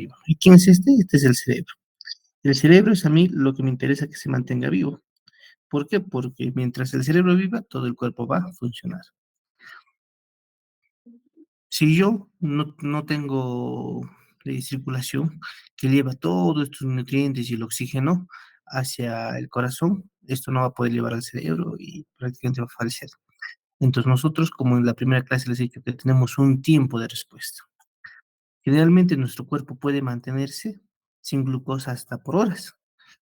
vivo. ¿Y quién es este? Este es el cerebro. El cerebro es a mí lo que me interesa que se mantenga vivo. ¿Por qué? Porque mientras el cerebro viva, todo el cuerpo va a funcionar. Si yo no tengo circulación que lleva todos estos nutrientes y el oxígeno hacia el corazón, esto no va a poder llevar al cerebro y prácticamente va a fallecer. Entonces nosotros, como en la primera clase les he dicho que tenemos un tiempo de respuesta. Generalmente nuestro cuerpo puede mantenerse sin glucosa hasta por horas,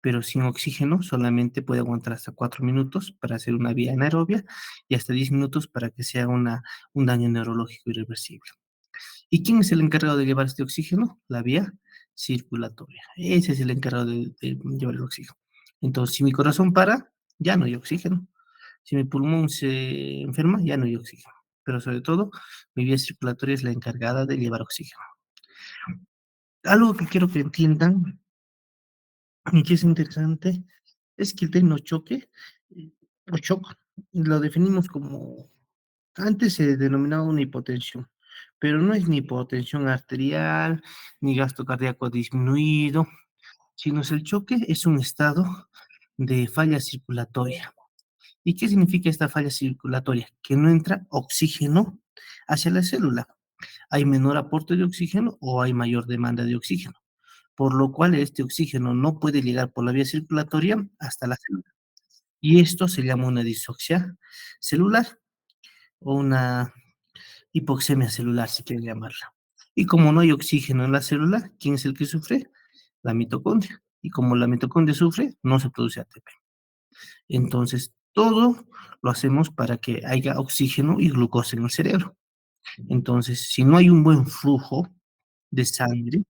pero sin oxígeno solamente puede aguantar hasta 4 minutos para hacer una vía anaerobia y hasta 10 minutos para que sea un daño neurológico irreversible. ¿Y quién es el encargado de llevar este oxígeno? La vía circulatoria. Ese es el encargado de llevar el oxígeno. Entonces, si mi corazón para, ya no hay oxígeno. Si mi pulmón se enferma, ya no hay oxígeno. Pero sobre todo, mi vía circulatoria es la encargada de llevar oxígeno. Algo que quiero que entiendan y que es interesante es que el término choque o shock lo definimos como, antes se denominaba una hipotensión, pero no es ni hipotensión arterial, ni gasto cardíaco disminuido, sino es el choque es un estado de falla circulatoria. ¿Y qué significa esta falla circulatoria? Que no entra oxígeno hacia la célula. Hay menor aporte de oxígeno o hay mayor demanda de oxígeno, por lo cual este oxígeno no puede llegar por la vía circulatoria hasta la célula. Y esto se llama una disoxia celular o una hipoxemia celular, si quieren llamarla. Y como no hay oxígeno en la célula, ¿quién es el que sufre? La mitocondria. Y como la mitocondria sufre, no se produce ATP. Entonces, todo lo hacemos para que haya oxígeno y glucosa en el cerebro. Entonces, si no hay un buen flujo de sangre,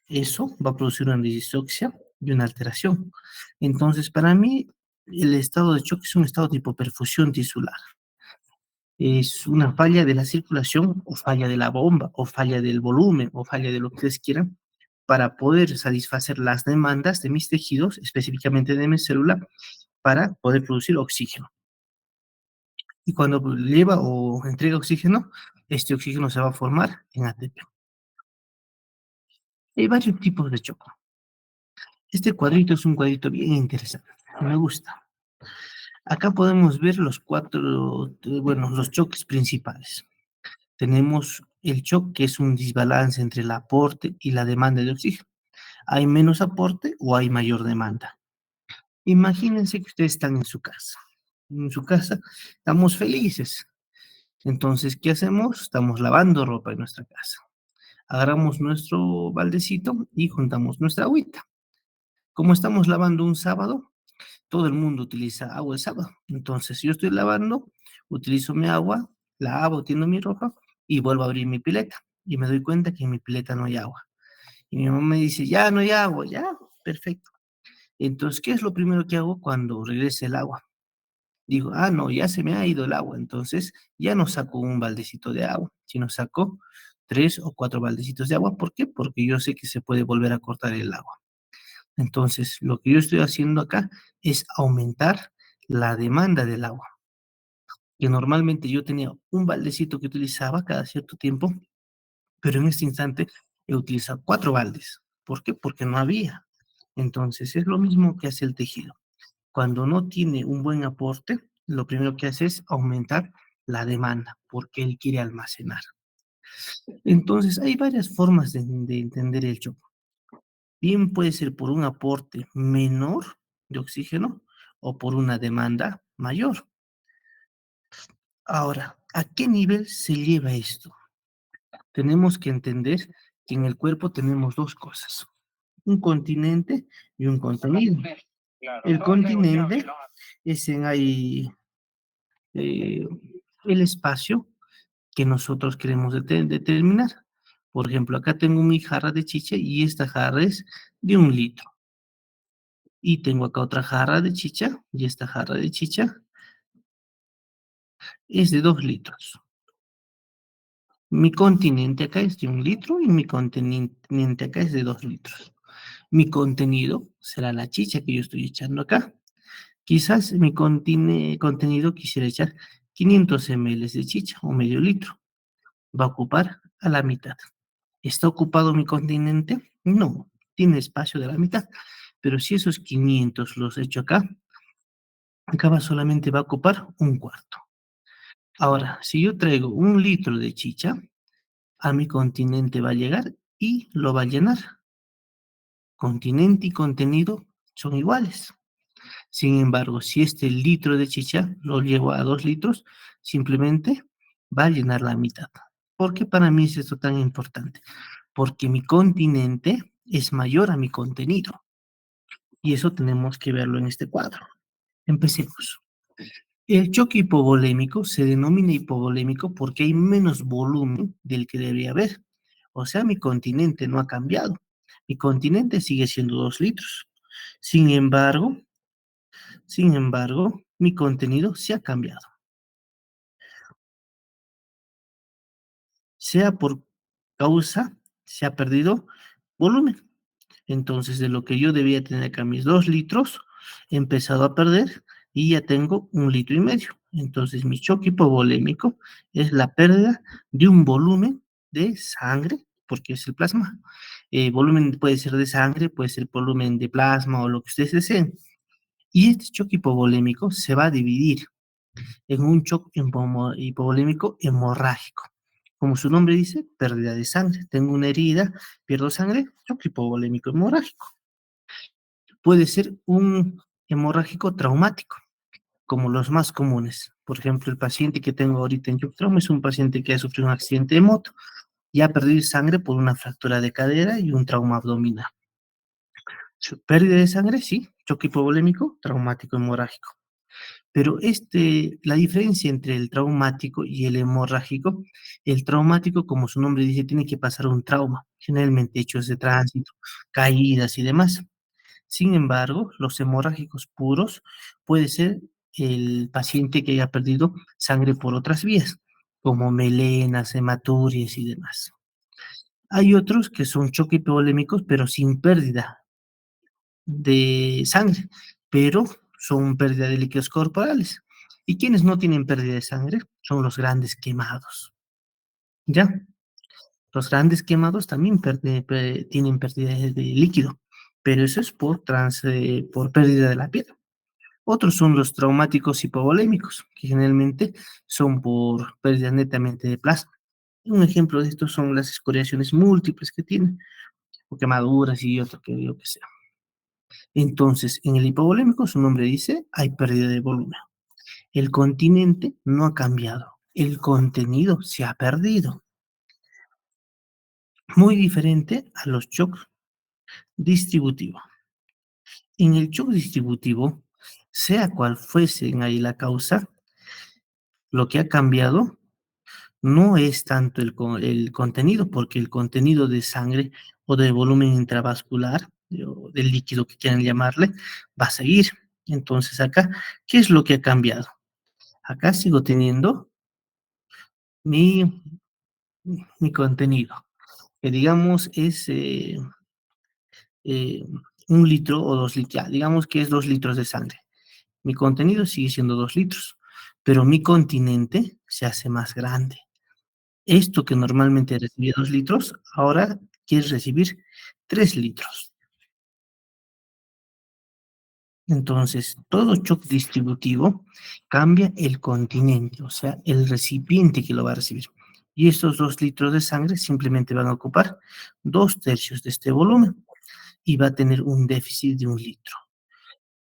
eso va a producir una disoxia y una alteración. Entonces, para mí, el estado de choque es un estado de hipoperfusión tisular. Es una falla de la circulación o falla de la bomba o falla del volumen o falla de lo que ustedes quieran para poder satisfacer las demandas de mis tejidos, específicamente de mi célula, para poder producir oxígeno. Y cuando lleva o entrega oxígeno, este oxígeno se va a formar en ATP. Hay varios tipos de choque. Este cuadrito es un cuadrito bien interesante, me gusta. Acá podemos ver los cuatro, bueno, los choques principales. Tenemos el shock, que es un desbalance entre el aporte y la demanda de oxígeno. ¿Hay menos aporte o hay mayor demanda? Imagínense que ustedes están en su casa. En su casa estamos felices. Entonces, ¿qué hacemos? Estamos lavando ropa en nuestra casa. Agarramos nuestro baldecito y juntamos nuestra agüita. Como estamos lavando un sábado, todo el mundo utiliza agua el sábado. Entonces, yo estoy lavando, utilizo mi agua, la lavo, tiendo mi ropa y vuelvo a abrir mi pileta. Y me doy cuenta que en mi pileta no hay agua. Y mi mamá me dice, ya no hay agua, ya, perfecto. Entonces, ¿qué es lo primero que hago cuando regrese el agua? Digo, ah, no, ya se me ha ido el agua. Entonces, ya no saco un baldecito de agua, sino saco 3 o 4 baldecitos de agua. ¿Por qué? Porque yo sé que se puede volver a cortar el agua. Entonces, lo que yo estoy haciendo acá es aumentar la demanda del agua, que normalmente yo tenía un baldecito que utilizaba cada cierto tiempo, pero en este instante he utilizado 4 baldes. ¿Por qué? Porque no había. Entonces, es lo mismo que hace el tejido. Cuando no tiene un buen aporte, lo primero que hace es aumentar la demanda, porque él quiere almacenar. Entonces, hay varias formas de entender el shock. Bien puede ser por un aporte menor de oxígeno o por una demanda mayor. Ahora, ¿a qué nivel se lleva esto? Tenemos que entender que en el cuerpo tenemos 2 cosas, un continente y un contenido. El continente es en ahí, eh, el espacio que nosotros queremos determinar. Por ejemplo, acá tengo mi jarra de chicha y esta jarra es de 1 litro. Y tengo acá otra jarra de chicha y esta jarra de chicha es de 2 litros. Mi continente acá es de 1 litro y mi continente acá es de 2 litros. Mi contenido será la chicha que yo estoy echando acá. Quizás mi contenido quisiera echar 500 ml de chicha o medio litro. Va a ocupar a la mitad. ¿Está ocupado mi continente? No, tiene espacio de la mitad, pero si esos 500 los echo acá, solamente va a ocupar un cuarto. Ahora, si yo traigo 1 litro de chicha, a mi continente va a llegar y lo va a llenar. Continente y contenido son iguales. Sin embargo, si este litro de chicha lo llevo a 2 litros, simplemente va a llenar la mitad. ¿Por qué para mí es esto tan importante? Porque mi continente es mayor a mi contenido y eso tenemos que verlo en este cuadro. Empecemos. El choque hipovolémico se denomina hipovolémico porque hay menos volumen del que debería haber. O sea, mi continente no ha cambiado. Mi continente sigue siendo 2 litros. Sin embargo, mi contenido se ha cambiado. Sea por causa, se ha perdido volumen. Entonces, de lo que yo debía tener acá mis 2 litros, he empezado a perder y ya tengo 1,5 litros. Entonces, mi choque hipovolémico es la pérdida de un volumen de sangre, porque es el plasma. Volumen puede ser de sangre, puede ser volumen de plasma o lo que ustedes deseen. Y este choque hipovolémico se va a dividir en un shock hipovolémico hemorrágico. Como su nombre dice, pérdida de sangre. Tengo una herida, pierdo sangre, shock hipovolémico hemorrágico. Puede ser un hemorrágico traumático, como los más comunes. Por ejemplo, el paciente que tengo ahorita en shock trauma es un paciente que ha sufrido un accidente de moto y ha perdido sangre por una fractura de cadera y un trauma abdominal. Pérdida de sangre, sí, choque hipovolémico, traumático hemorrágico. Pero la diferencia entre el traumático y el traumático, como su nombre dice, tiene que pasar un trauma, generalmente hechos de tránsito, caídas y demás. Sin embargo, los hemorrágicos puros puede ser el paciente que haya perdido sangre por otras vías, como melenas, hematuриas y demás. Hay otros que son choque hipovolémicos, pero sin pérdida de sangre, pero son pérdida de líquidos corporales. Y quienes no tienen pérdida de sangre son los grandes quemados. ¿Ya? Los grandes quemados también tienen pérdida de líquido, pero eso es por pérdida de la piel. Otros son los traumáticos hipovolémicos, que generalmente son por pérdida netamente de plasma. Un ejemplo de esto son las escoriaciones múltiples que tienen, o quemaduras y otro que yo que sea. Entonces, en el hipovolémico, su nombre dice, hay pérdida de volumen. El continente no ha cambiado, el contenido se ha perdido. Muy diferente a los shocks distributivos. En el shock distributivo, sea cual fuese ahí la causa, lo que ha cambiado no es tanto el contenido, porque el contenido de sangre o de volumen intravascular, o del líquido que quieran llamarle, va a seguir. Entonces acá, ¿qué es lo que ha cambiado? Acá sigo teniendo mi, mi contenido, que digamos es 1 litro o 2 litros, ya, digamos que es 2 litros de sangre. Mi contenido sigue siendo 2 litros, pero mi continente se hace más grande. Esto que normalmente recibía 2 litros, ahora quiere recibir 3 litros. Entonces, todo shock distributivo cambia el continente, o sea, el recipiente que lo va a recibir. Y estos 2 litros de sangre simplemente van a ocupar 2/3 de este volumen y va a tener un déficit de 1 litro.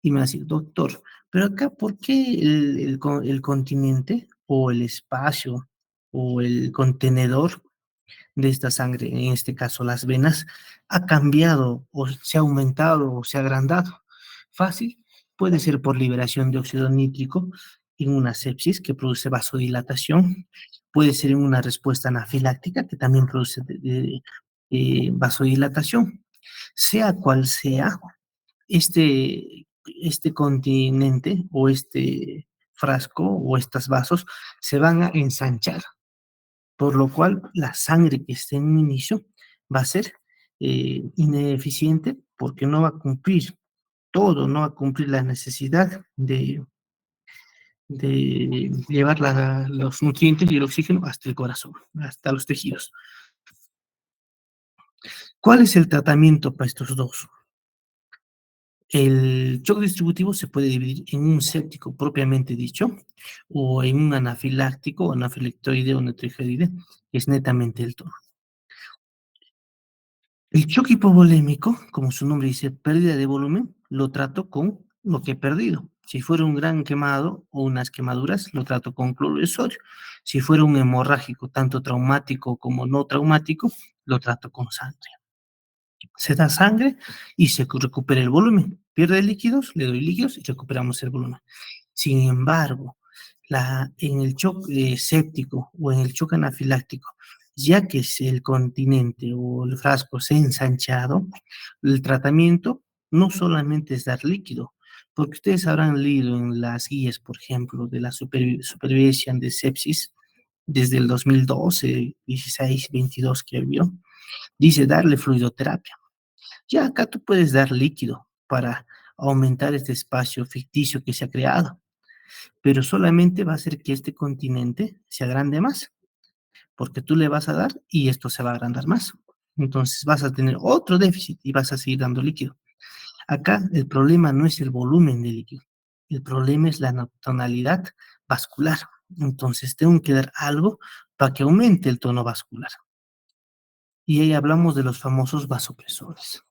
Y me va a decir, doctor, pero acá, ¿por qué el continente o el espacio o el contenedor de esta sangre, en este caso las venas, ha cambiado o se ha aumentado o se ha agrandado? Fácil, puede ser por liberación de óxido nítrico en una sepsis que produce vasodilatación, puede ser en una respuesta anafiláctica que también produce vasodilatación. Sea cual sea, este continente o este frasco o estos vasos se van a ensanchar, por lo cual la sangre que esté en un inicio va a ser ineficiente porque no va a cumplir todo, no va a cumplir la necesidad de llevar los nutrientes y el oxígeno hasta el corazón, hasta los tejidos. ¿Cuál es el tratamiento para estos dos? El shock distributivo se puede dividir en un séptico propiamente dicho, o en un anafiláctico, o anafilectoide o neotrigeoide, que es netamente el tono. El shock hipovolémico, como su nombre dice, pérdida de volumen, lo trato con lo que he perdido. Si fuera un gran quemado o unas quemaduras, lo trato con cloruro de sodio. Si fuera un hemorrágico, tanto traumático como no traumático, lo trato con sangre. Se da sangre y se recupera el volumen. Pierde líquidos, le doy líquidos y recuperamos el volumen. Sin embargo, en el shock séptico o en el shock anafiláctico, ya que el continente o el frasco se ha ensanchado, el tratamiento no solamente es dar líquido, porque ustedes habrán leído en las guías, por ejemplo, de la supervivencia de sepsis, desde el 2012, 16, 22 que vio, dice darle fluidoterapia. Ya acá tú puedes dar líquido para aumentar este espacio ficticio que se ha creado, pero solamente va a hacer que este continente se agrande más, porque tú le vas a dar y esto se va a agrandar más. Entonces vas a tener otro déficit y vas a seguir dando líquido. Acá el problema no es el volumen de líquido, el problema es la tonalidad vascular. Entonces tengo que dar algo para que aumente el tono vascular. Y ahí hablamos de los famosos vasopresores.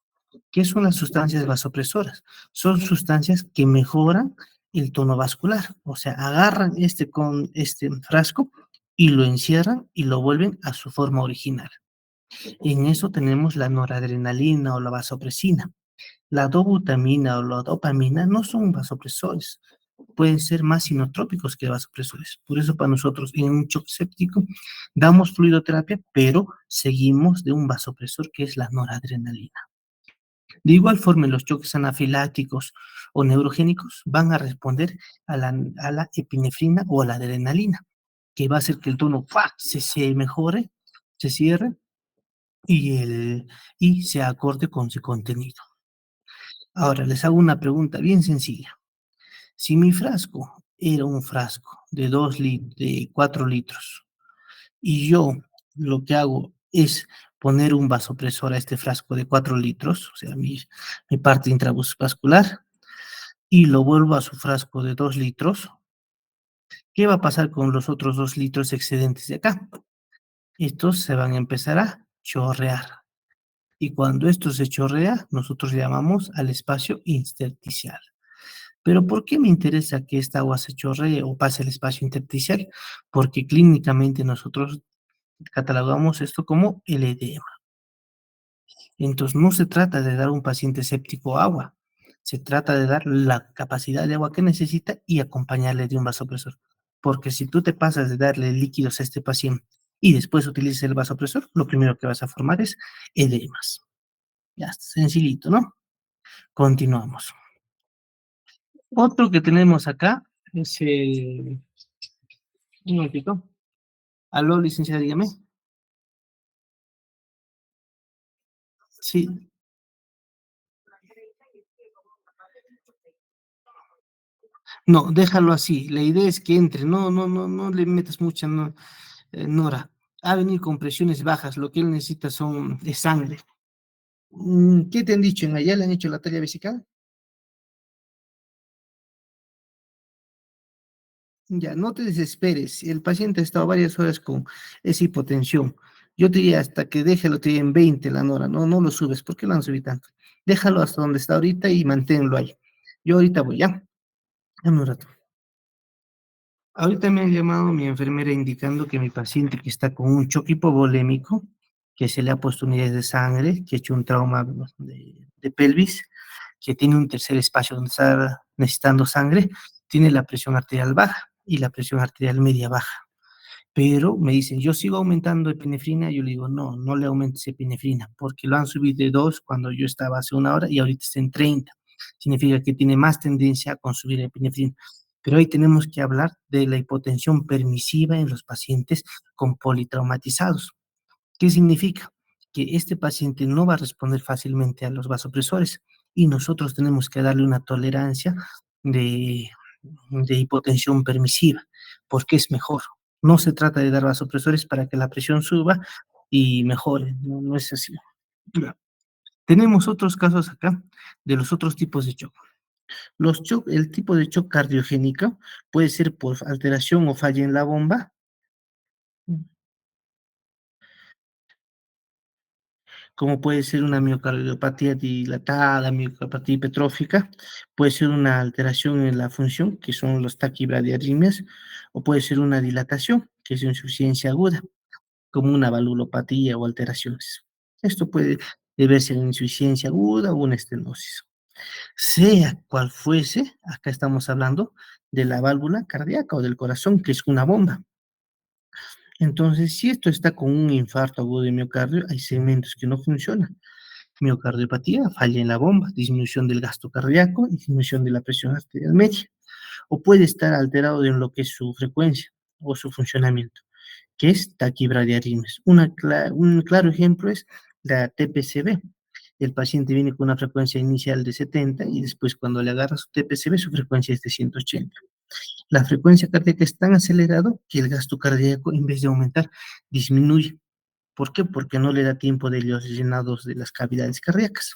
¿Qué son las sustancias vasopresoras? Son sustancias que mejoran el tono vascular, o sea, agarran con este frasco y lo encierran y lo vuelven a su forma original. En eso tenemos la noradrenalina o la vasopresina. La dobutamina o la dopamina no son vasopresores, pueden ser más inotrópicos que vasopresores. Por eso para nosotros en un shock séptico damos fluidoterapia, pero seguimos de un vasopresor que es la noradrenalina. De igual forma, los choques anafilácticos o neurogénicos van a responder a la epinefrina o a la adrenalina, que va a hacer que el tono ¡fua! Se mejore, se cierre y se acorde con su contenido. Ahora, les hago una pregunta bien sencilla. Si mi frasco era un frasco de 4 litros y yo lo que hago es poner un vasopresor a este frasco de 4 litros, o sea, mi parte intravascular, y lo vuelvo a su frasco de 2 litros, ¿qué va a pasar con los otros 2 litros excedentes de acá? Estos se van a empezar a chorrear. Y cuando esto se chorrea, nosotros llamamos al espacio intersticial. Pero ¿por qué me interesa que esta agua se chorree o pase al espacio intersticial? Porque clínicamente nosotros catalogamos esto como el edema. Entonces, no se trata de dar a un paciente séptico agua, se trata de dar la capacidad de agua que necesita y acompañarle de un vasopresor. Porque si tú te pasas de darle líquidos a este paciente y después utilizas el vasopresor, lo primero que vas a formar es edemas. Ya, sencillito, ¿no? Continuamos. Otro que tenemos acá es el... Un momentito. Aló, licenciada, dígame. Sí, no, déjalo así. La idea es que entre. No, no, no, no le metas mucha nora. Ha venido con presiones bajas. Lo que él necesita es sangre. ¿Qué te han dicho en allá? ¿Le han hecho la talla vesical? Ya, no te desesperes. El paciente ha estado varias horas con esa hipotensión. Yo te diría hasta que déjalo te diría en 20 la nora. No, no lo subes. ¿Por qué lo han subido tanto? Déjalo hasta donde está ahorita y manténlo ahí. Yo ahorita voy, ¿ya? Dame un rato. Ahorita me ha llamado mi enfermera indicando que mi paciente que está con un choque hipovolémico, que se le ha puesto unidades de sangre, que ha hecho un trauma de pelvis, que tiene un tercer espacio donde está necesitando sangre, tiene la presión arterial baja y la presión arterial media baja. Pero me dicen, yo sigo aumentando epinefrina, yo le digo, no, no le aumentes epinefrina, porque lo han subido de 2 cuando yo estaba hace una hora y ahorita está en 30. Significa que tiene más tendencia a consumir epinefrina. Pero ahí tenemos que hablar de la hipotensión permisiva en los pacientes con politraumatizados. ¿Qué significa? Que este paciente no va a responder fácilmente a los vasopresores y nosotros tenemos que darle una tolerancia de, de hipotensión permisiva, porque es mejor. No se trata de dar vasopresores para que la presión suba y mejore, no, no es así. Ya. Tenemos otros casos acá de los otros tipos de shock. El tipo de shock cardiogénico puede ser por alteración o falla en la bomba, como puede ser una miocardiopatía dilatada, miocardiopatía hipertrófica, puede ser una alteración en la función, que son los taquibradiarritmias, o puede ser una dilatación, que es insuficiencia aguda, como una valvulopatía o alteraciones. Esto puede deberse a una insuficiencia aguda o una estenosis. Sea cual fuese, acá estamos hablando de la válvula cardíaca o del corazón, que es una bomba. Entonces, si esto está con un infarto agudo de miocardio, hay segmentos que no funcionan. Miocardiopatía, falla en la bomba, disminución del gasto cardíaco y disminución de la presión arterial media. O puede estar alterado en lo que es su frecuencia o su funcionamiento, que es taquibradiarritmias. Un claro ejemplo es la TPCB. El paciente viene con una frecuencia inicial de 70 y después cuando le agarra su TPCB su frecuencia es de 180. La frecuencia cardíaca es tan acelerado que el gasto cardíaco en vez de aumentar disminuye. ¿Por qué? Porque no le da tiempo de los llenados de las cavidades cardíacas.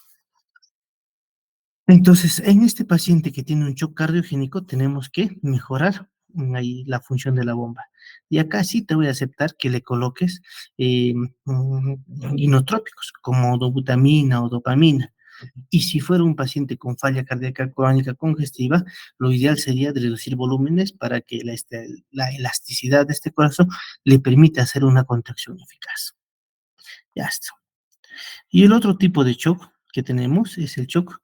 Entonces, en este paciente que tiene un shock cardiogénico, tenemos que mejorar ahí la función de la bomba. Y acá sí te voy a aceptar que le coloques eh, mm, inotrópicos, como dobutamina o dopamina. Y si fuera un paciente con falla cardíaca crónica congestiva, lo ideal sería de reducir volúmenes para que la elasticidad de este corazón le permita hacer una contracción eficaz. Ya está. Y el otro tipo de shock que tenemos es el shock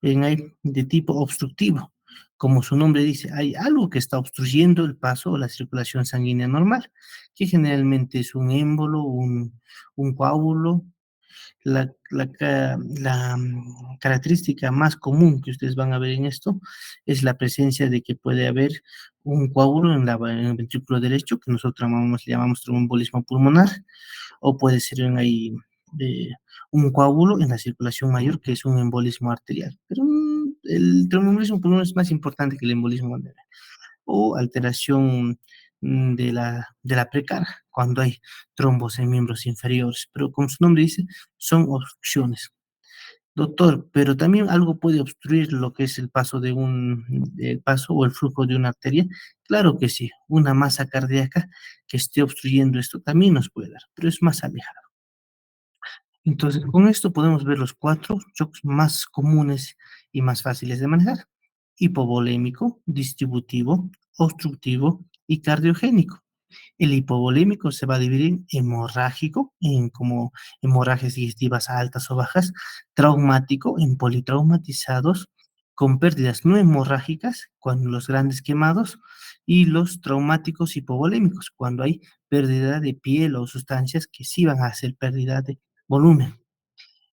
de tipo obstructivo. Como su nombre dice, hay algo que está obstruyendo el paso o la circulación sanguínea normal, que generalmente es un émbolo, un coágulo. Característica más común que ustedes van a ver en esto es la presencia de que puede haber un coágulo en el ventrículo derecho, que nosotros le llamamos tromboembolismo pulmonar, o puede ser eh, un coágulo en la circulación mayor, que es un embolismo arterial. Pero el tromboembolismo pulmonar es más importante que el embolismo arterial. O alteración de la precara, cuando hay trombos en miembros inferiores. Pero como su nombre dice, son obstrucciones. Doctor, pero también algo puede obstruir lo que es el paso o el flujo de una arteria. Claro que sí, una masa cardíaca que esté obstruyendo esto también nos puede dar, pero es más alejado. Entonces, con esto podemos ver los cuatro shocks más comunes y más fáciles de manejar: hipovolémico, distributivo, obstructivo y cardiogénico. El hipovolémico se va a dividir en hemorrágico, en como hemorragias digestivas altas o bajas, traumático, en politraumatizados, con pérdidas no hemorrágicas, cuando los grandes quemados, y los traumáticos hipovolémicos, cuando hay pérdida de piel o sustancias que sí van a hacer pérdida de volumen.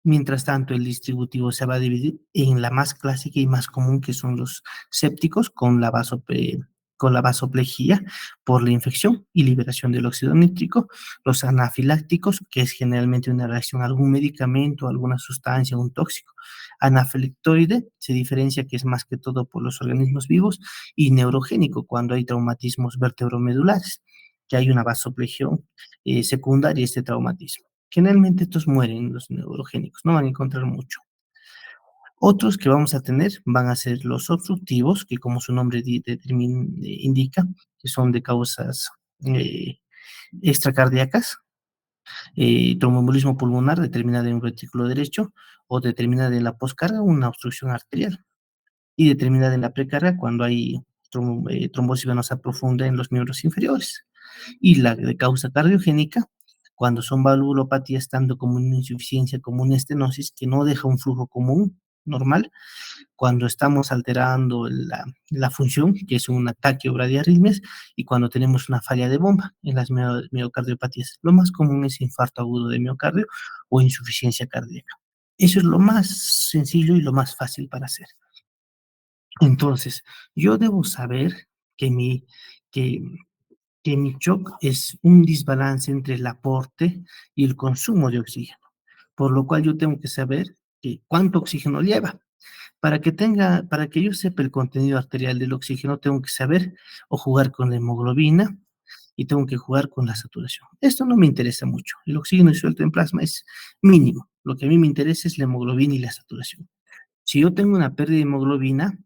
Mientras tanto, el distributivo se va a dividir en la más clásica y más común, que son los sépticos, con la vasoplejía por la infección y liberación del óxido nítrico; los anafilácticos, que es generalmente una reacción a algún medicamento, alguna sustancia, un tóxico. Anafilactoide se diferencia que es más que todo por los organismos vivos; y neurogénico, cuando hay traumatismos vertebromedulares, que hay una vasoplegión secundaria a este traumatismo. Generalmente estos mueren, los neurogénicos, no van a encontrar mucho. Otros que vamos a tener van a ser los obstructivos, que como su nombre indica, que son de causas eh, extracardíacas, tromboembolismo pulmonar determinada en un ventrículo derecho, o determinada en la poscarga, una obstrucción arterial, y determinada en la precarga cuando hay trombosis venosa profunda en los miembros inferiores. Y la de causa cardiogénica, cuando son valvulopatías, tanto como una insuficiencia como una estenosis, que no deja un flujo común normal, cuando estamos alterando la función, que es un ataque o bradiarritmias, y cuando tenemos una falla de bomba en las miocardiopatías. Lo más común es infarto agudo de miocardio o insuficiencia cardíaca. Eso es lo más sencillo y lo más fácil para hacer. Entonces, yo debo saber que que, que mi shock es un desbalance entre el aporte y el consumo de oxígeno, por lo cual yo tengo que saber cuánto oxígeno lleva. Para que yo sepa el contenido arterial del oxígeno, tengo que saber o jugar con la hemoglobina y tengo que jugar con la saturación. Esto no me interesa mucho. El oxígeno disuelto en plasma es mínimo. Lo que a mí me interesa es la hemoglobina y la saturación. Si yo tengo una pérdida de hemoglobina,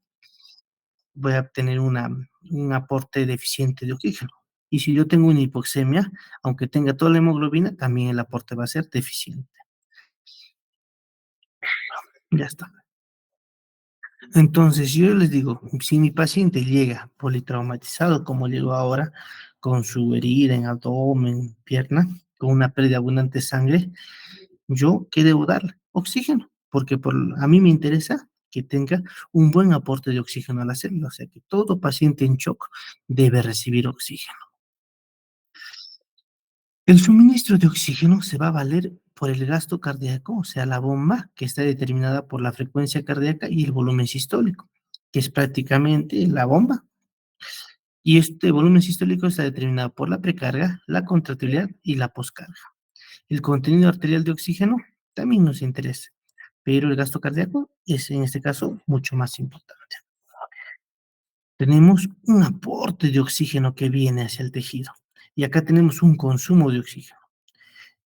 voy a tener un aporte deficiente de oxígeno. Y si yo tengo una hipoxemia, aunque tenga toda la hemoglobina, también el aporte va a ser deficiente. Ya está. Entonces, yo les digo, si mi paciente llega politraumatizado, como llegó ahora, con su herida en abdomen, pierna, con una pérdida abundante de sangre, ¿yo qué debo darle? Oxígeno, porque a mí me interesa que tenga un buen aporte de oxígeno a la célula, o sea que todo paciente en shock debe recibir oxígeno. El suministro de oxígeno se va a valer por el gasto cardíaco, o sea, la bomba, que está determinada por la frecuencia cardíaca y el volumen sistólico, que es prácticamente la bomba. Y este volumen sistólico está determinado por la precarga, la contractilidad y la poscarga. El contenido arterial de oxígeno también nos interesa, pero el gasto cardíaco es en este caso mucho más importante. Tenemos un aporte de oxígeno que viene hacia el tejido y acá tenemos un consumo de oxígeno.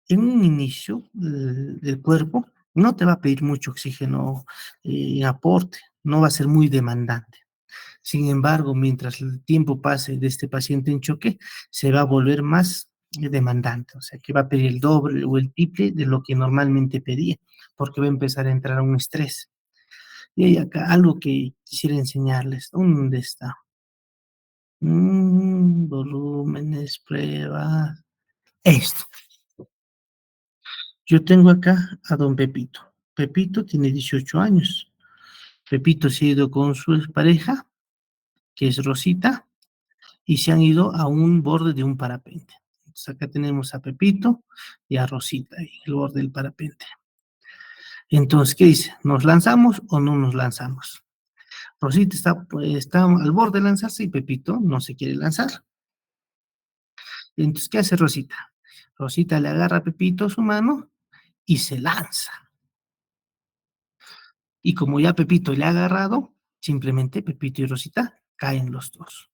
En un inicio, el cuerpo no te va a pedir mucho oxígeno en aporte, no va a ser muy demandante. Sin embargo, mientras el tiempo pase de este paciente en choque, se va a volver más demandante, o sea, que va a pedir el doble o el triple de lo que normalmente pedía, porque va a empezar a entrar a un estrés. Y hay acá algo que quisiera enseñarles. ¿Dónde está? Volúmenes, pruebas. Esto. Yo tengo acá a don Pepito. Pepito tiene 18 años. Pepito se ha ido con su pareja, que es Rosita, y se han ido a un borde de un parapente. Entonces acá tenemos a Pepito y a Rosita en el borde del parapente. Entonces, ¿qué dice? ¿Nos lanzamos o no nos lanzamos? Rosita está, pues, está al borde de lanzarse y Pepito no se quiere lanzar. Entonces, ¿qué hace Rosita? Rosita le agarra a Pepito su mano y se lanza. Y como ya Pepito le ha agarrado, simplemente Pepito y Rosita caen los dos.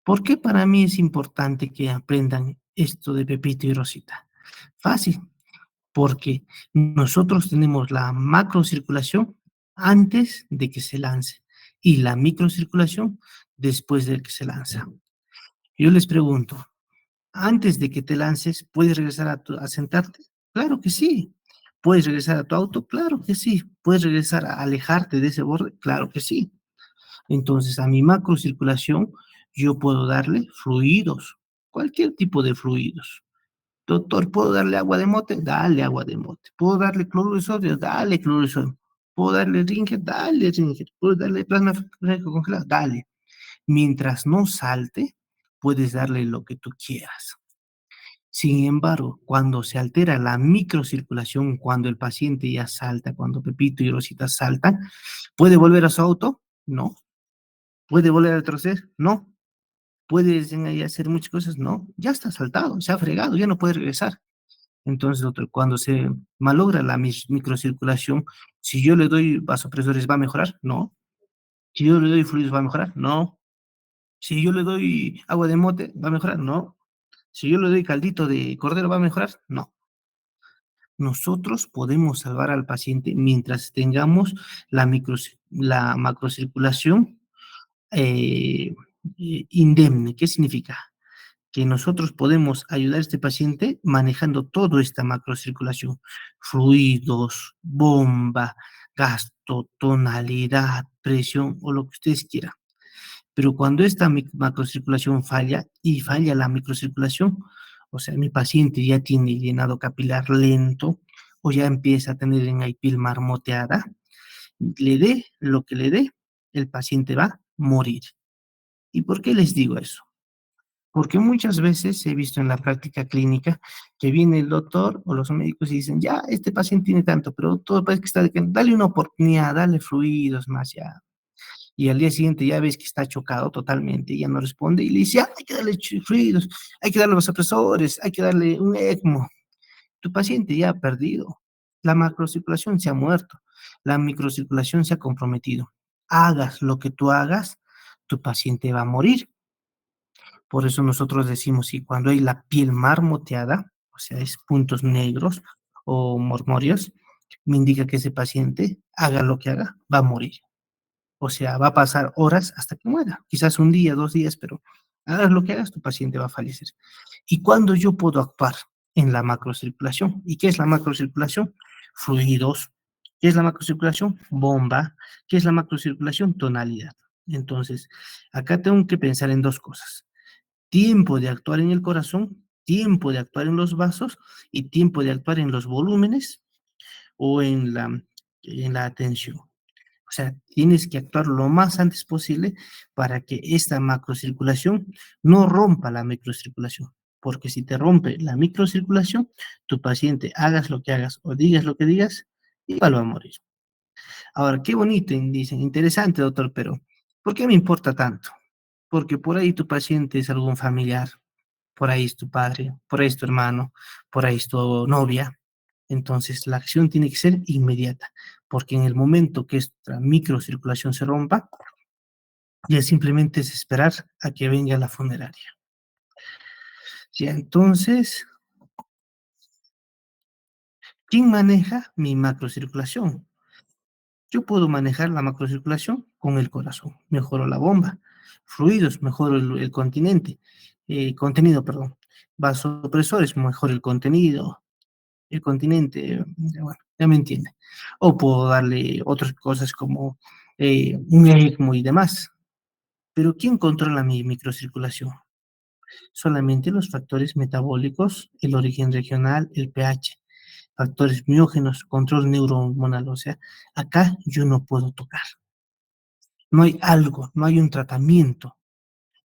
¿Por qué para mí es importante que aprendan esto de Pepito y Rosita? Fácil, porque nosotros tenemos la macrocirculación antes de que se lance y la microcirculación después de que se lanza. Yo les pregunto, antes de que te lances, ¿puedes regresar a sentarte? Claro que sí. ¿Puedes regresar a tu auto? Claro que sí. ¿Puedes regresar a alejarte de ese borde? Claro que sí. Entonces, a mi macrocirculación, yo puedo darle fluidos, cualquier tipo de fluidos. Doctor, ¿puedo darle agua de mote? Dale agua de mote. ¿Puedo darle cloruro de sodio? Dale cloruro de sodio. ¿Puedo darle Ringer? Dale Ringer. ¿Puedo darle plasma congelado? Dale. Mientras no salte, puedes darle lo que tú quieras. Sin embargo, cuando se altera la microcirculación, cuando el paciente ya salta, cuando Pepito y Rosita saltan, ¿puede volver a su auto? No. ¿Puede volver a retroceder? No. ¿Puede hacer muchas cosas? No. Ya está saltado, se ha fregado, ya no puede regresar. Entonces, doctor, cuando se malogra la microcirculación, si yo le doy vasopresores, ¿va a mejorar? No. Si yo le doy fluidos, ¿va a mejorar? No. Si yo le doy agua de mote, ¿va a mejorar? No. Si yo le doy caldito de cordero, ¿va a mejorar? No. Nosotros podemos salvar al paciente mientras tengamos la macrocirculación eh, indemne. ¿Qué significa? Que nosotros podemos ayudar a este paciente manejando toda esta macrocirculación, fluidos, bomba, gasto, tonalidad, presión o lo que ustedes quieran. Pero cuando esta macrocirculación falla y falla la microcirculación, o sea, mi paciente ya tiene llenado capilar lento o ya empieza a tener en la piel marmoteada, le dé lo que le dé, el paciente va a morir. ¿Y por qué les digo eso? Porque muchas veces he visto en la práctica clínica que viene el doctor o los médicos y dicen, ya, este paciente tiene tanto, pero todo parece que está decayendo, dale una oportunidad, dale fluidos más ya. Y al día siguiente ya ves que está chocado totalmente, ya no responde y le dice, ya, hay que darle fluidos, hay que darle los vasopresores, hay que darle un ECMO. Tu paciente ya ha perdido, la macrocirculación se ha muerto, la microcirculación se ha comprometido. Hagas lo que tú hagas, tu paciente va a morir. Por eso nosotros decimos, y cuando hay la piel marmoteada, o sea, es puntos negros, o murmurios, me indica que ese paciente, haga lo que haga, va a morir. O sea, va a pasar horas hasta que muera, quizás un día, 2 días, pero hagas lo que hagas, tu paciente va a fallecer. ¿Y cuándo yo puedo actuar? En la macrocirculación. ¿Y qué es la macrocirculación? Fluidos. ¿Qué es la macrocirculación? Bomba. ¿Qué es la macrocirculación? Tonalidad. Entonces, acá tengo que pensar en dos cosas: tiempo de actuar en el corazón, tiempo de actuar en los vasos y tiempo de actuar en los volúmenes o en la tensión. O sea, tienes que actuar lo más antes posible para que esta macrocirculación no rompa la microcirculación. Porque si te rompe la microcirculación, tu paciente, hagas lo que hagas o digas lo que digas, igual va a morir. Ahora, qué bonito, dicen, interesante, doctor, pero ¿por qué me importa tanto? Porque por ahí tu paciente es algún familiar, por ahí es tu padre, por ahí es tu hermano, por ahí es tu novia. Entonces, la acción tiene que ser inmediata, porque en el momento que esta microcirculación se rompa, ya simplemente es esperar a que venga la funeraria. Ya, entonces, ¿quién maneja mi macrocirculación? Yo puedo manejar la macrocirculación con el corazón. Mejoro la bomba. Fluidos, mejoro el continente, contenido, perdón. Vasopresores, mejoro el continente, bueno, ya me entiende. O puedo darle otras cosas como un ECMO y demás. Pero ¿quién controla mi microcirculación? Solamente los factores metabólicos, el origen regional, el pH, factores miógenos, control neurohormonal. O sea, acá yo no puedo tocar. No hay algo, no hay un tratamiento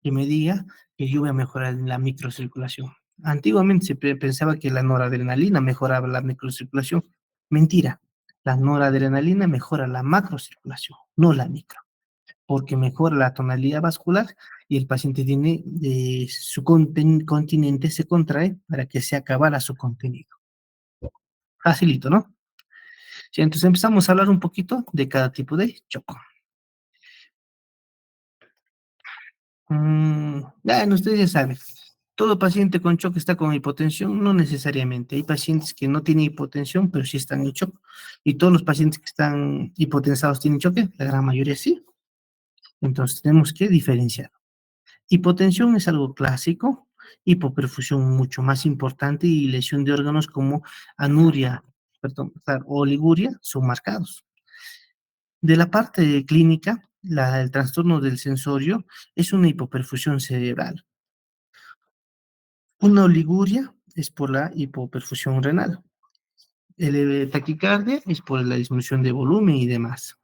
que me diga que yo voy a mejorar la microcirculación. Antiguamente se pensaba que la noradrenalina mejoraba la microcirculación. Mentira. La noradrenalina mejora la macrocirculación, no la micro, porque mejora la tonalidad vascular y el paciente tiene, su continente se contrae para que se acabara su contenido. Facilito, ¿no? Sí, entonces empezamos a hablar un poquito de cada tipo de shock. Bueno, ustedes ya saben, todo paciente con shock está con hipotensión, no necesariamente. Hay pacientes que no tienen hipotensión, pero sí están en shock. Y todos los pacientes que están hipotensados tienen choque, la gran mayoría sí. Entonces tenemos que diferenciar. Hipotensión es algo clásico, hipoperfusión mucho más importante y lesión de órganos como anuria, perdón, claro, o oliguria son marcados. De la parte clínica, el trastorno del sensorio es una hipoperfusión cerebral. Una oliguria es por la hipoperfusión renal. El taquicardia es por la disminución de volumen y demás.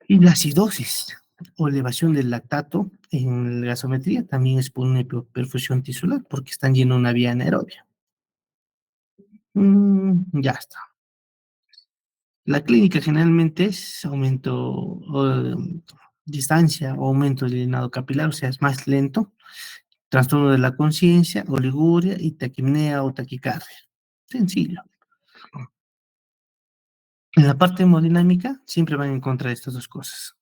Y la acidosis o elevación del lactato en la gasometría también es por una hipoperfusión tisular, porque están yendo a una vía anaerobia. Ya está. La clínica generalmente es aumento o distancia o aumento del llenado capilar, o sea, es más lento. Trastorno de la conciencia, oliguria y taquipnea o taquicardia. Sencillo. En la parte hemodinámica siempre van a encontrar estas dos cosas: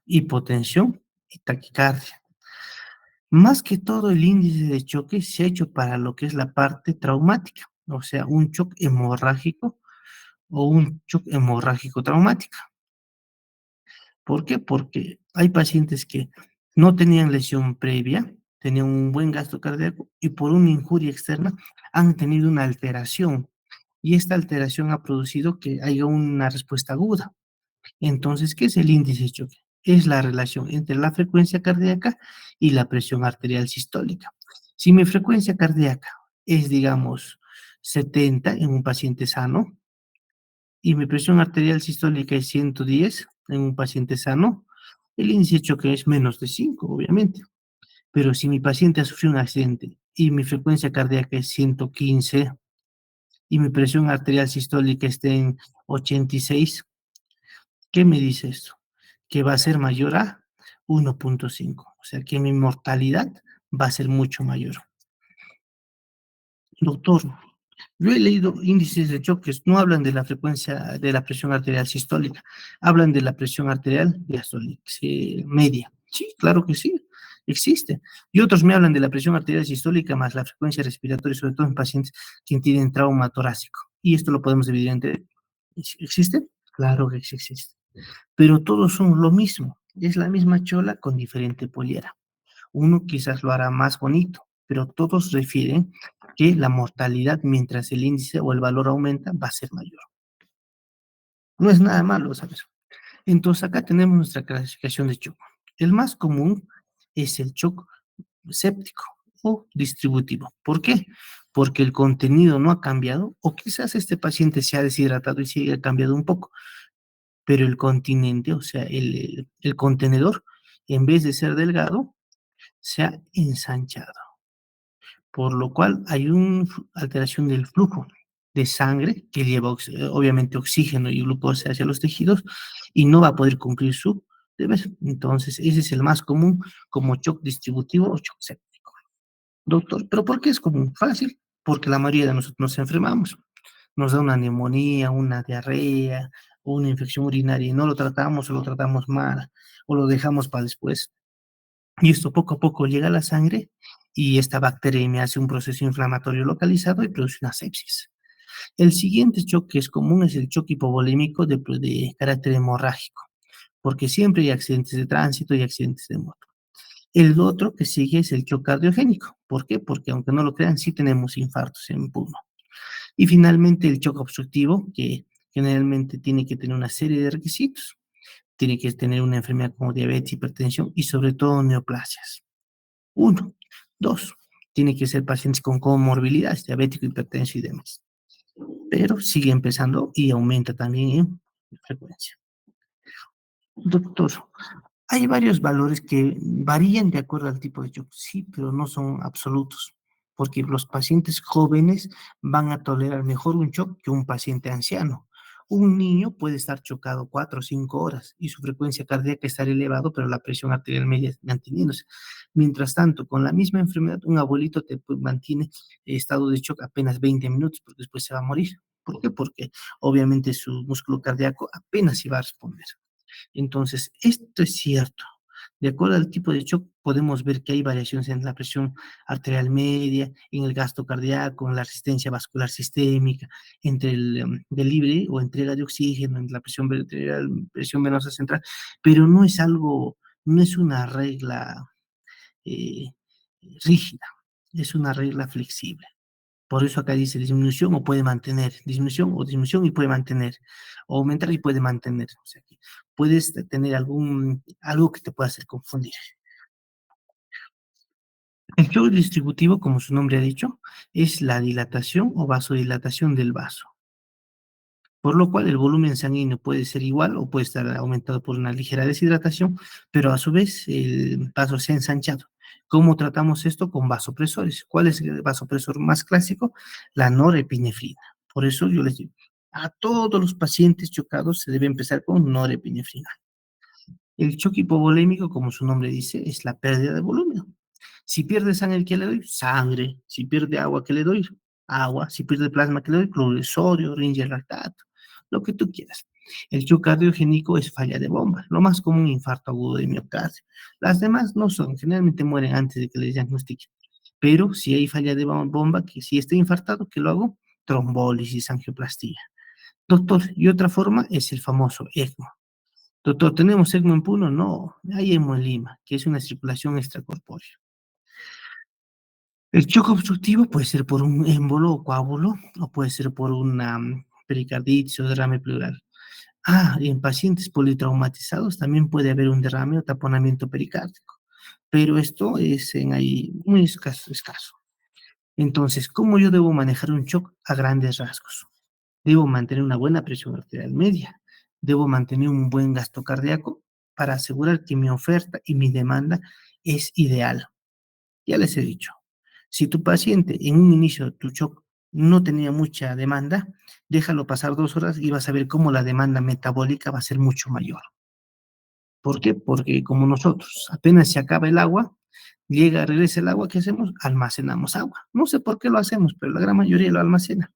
hipotensión y taquicardia. Más que todo, el índice de choque se ha hecho para lo que es la parte traumática, o sea, un shock hemorrágico o un shock hemorrágico traumático. ¿Por qué? Porque hay pacientes que no tenían lesión previa, tenían un buen gasto cardíaco y por una injuria externa han tenido una alteración, y esta alteración ha producido que haya una respuesta aguda. Entonces, ¿qué es el índice de choque? Es la relación entre la frecuencia cardíaca y la presión arterial sistólica. Si mi frecuencia cardíaca es, digamos, 70 en un paciente sano y mi presión arterial sistólica es 110 en un paciente sano, el índice de choque es menos de 5, obviamente. Pero si mi paciente ha sufrido un accidente y mi frecuencia cardíaca es 115 y mi presión arterial sistólica está en 86, ¿qué me dice esto? Que va a ser mayor a 1.5, o sea que mi mortalidad va a ser mucho mayor. Doctor, yo he leído índices de choques, no hablan de la frecuencia de la presión arterial sistólica, hablan de la presión arterial diastólica media. Sí, claro que sí. existe. Y otros me hablan de la presión arterial sistólica más la frecuencia respiratoria, sobre todo en pacientes que tienen trauma torácico. Y esto lo podemos dividir entre, ¿existe? Claro que sí existe. Pero todos son lo mismo, es la misma chola con diferente pollera. Uno quizás lo hará más bonito, pero todos refieren que la mortalidad mientras el índice o el valor aumenta va a ser mayor. No es nada malo, ¿sabes? Entonces acá tenemos nuestra clasificación de shock. El más común es el shock séptico o distributivo. ¿Por qué? Porque el contenido no ha cambiado o quizás este paciente se ha deshidratado y sí ha cambiado un poco, pero el continente, o sea, el contenedor, en vez de ser delgado, se ha ensanchado, por lo cual hay una alteración del flujo de sangre que lleva obviamente oxígeno y glucosa hacia los tejidos y no va a poder cumplir su deber. Entonces, ese es el más común como shock distributivo o shock séptico. Doctor, ¿pero por qué es común? Fácil, porque la mayoría de nosotros nos enfermamos. Nos da una neumonía, una diarrea, o una infección urinaria y no lo tratamos o lo tratamos mal o lo dejamos para después. Y esto poco a poco llega a la sangre y esta bacteria hace un proceso inflamatorio localizado y produce una sepsis. El siguiente shock que es común es el shock hipovolémico de carácter hemorrágico, porque siempre hay accidentes de tránsito y accidentes de moto. El otro que sigue es el shock cardiogénico. ¿Por qué? Porque aunque no lo crean, sí tenemos infartos en pulmón. Y finalmente el shock obstructivo, que generalmente tiene que tener una serie de requisitos. Tiene que tener una enfermedad como diabetes, hipertensión y sobre todo neoplasias. Uno. Dos, tiene que ser pacientes con comorbilidades, diabético, hipertenso y demás. Pero sigue empezando y aumenta también en frecuencia. Doctor, hay varios valores que varían de acuerdo al tipo de shock, sí, pero no son absolutos, porque los pacientes jóvenes van a tolerar mejor un shock que un paciente anciano. Un niño puede estar chocado 4 o 5 horas y su frecuencia cardíaca estará elevado, pero la presión arterial media manteniéndose. Mientras tanto, con la misma enfermedad, un abuelito te mantiene estado de shock apenas 20 minutos, porque después se va a morir. ¿Por qué? Porque obviamente su músculo cardíaco apenas iba a responder. Entonces, esto es cierto. De acuerdo al tipo de shock, podemos ver que hay variaciones en la presión arterial media, en el gasto cardíaco, en la resistencia vascular sistémica, entre el delivery o entrega de oxígeno, en la presión arterial, presión venosa central, pero no es algo, no es una regla eh, rígida, es una regla flexible. Por eso acá dice disminución o puede mantener, disminución y puede mantener, o aumentar y puede mantener. O sea que puedes tener algo que te pueda hacer confundir. El shock distributivo, como su nombre ha dicho, es la dilatación o vasodilatación del vaso, por lo cual el volumen sanguíneo puede ser igual o puede estar aumentado por una ligera deshidratación, pero a su vez el vaso se ha ensanchado. ¿Cómo tratamos esto? Con vasopresores. ¿Cuál es el vasopresor más clásico? La norepinefrina. Por eso yo les digo, a todos los pacientes chocados se debe empezar con norepinefrina. El choque hipovolémico, como su nombre dice, es la pérdida de volumen. Si pierde sangre, ¿qué le doy? Sangre. Si pierde agua, ¿qué le doy? Agua. Si pierde plasma, ¿qué le doy? Cloruro de sodio, Ringer lactato, lo que tú quieras. El shock cardiogénico es falla de bomba, lo más común, infarto agudo de miocardio. Las demás no son, generalmente mueren antes de que les diagnostiquen. Pero si hay falla de bomba, que si está infartado, ¿qué lo hago? Trombólisis, angioplastía. Doctor, y otra forma es el famoso ECMO. Doctor, ¿tenemos ECMO en Puno? No, hay ECMO en Lima, que es una circulación extracorpórea. El shock obstructivo puede ser por un émbolo o coágulo, o puede ser por una pericarditis o derrame pleural. En pacientes politraumatizados también puede haber un derrame o taponamiento pericárdico, pero esto es en ahí muy escaso. Entonces, ¿cómo yo debo manejar un shock a grandes rasgos? Debo mantener una buena presión arterial media, debo mantener un buen gasto cardíaco para asegurar que mi oferta y mi demanda es ideal. Ya les he dicho, si tu paciente en un inicio de tu shock no tenía mucha demanda, déjalo pasar 2 horas y vas a ver cómo la demanda metabólica va a ser mucho mayor. ¿Por qué? Porque como nosotros, apenas se acaba el agua, regresa el agua, ¿qué hacemos? Almacenamos agua. No sé por qué lo hacemos, pero la gran mayoría lo almacena.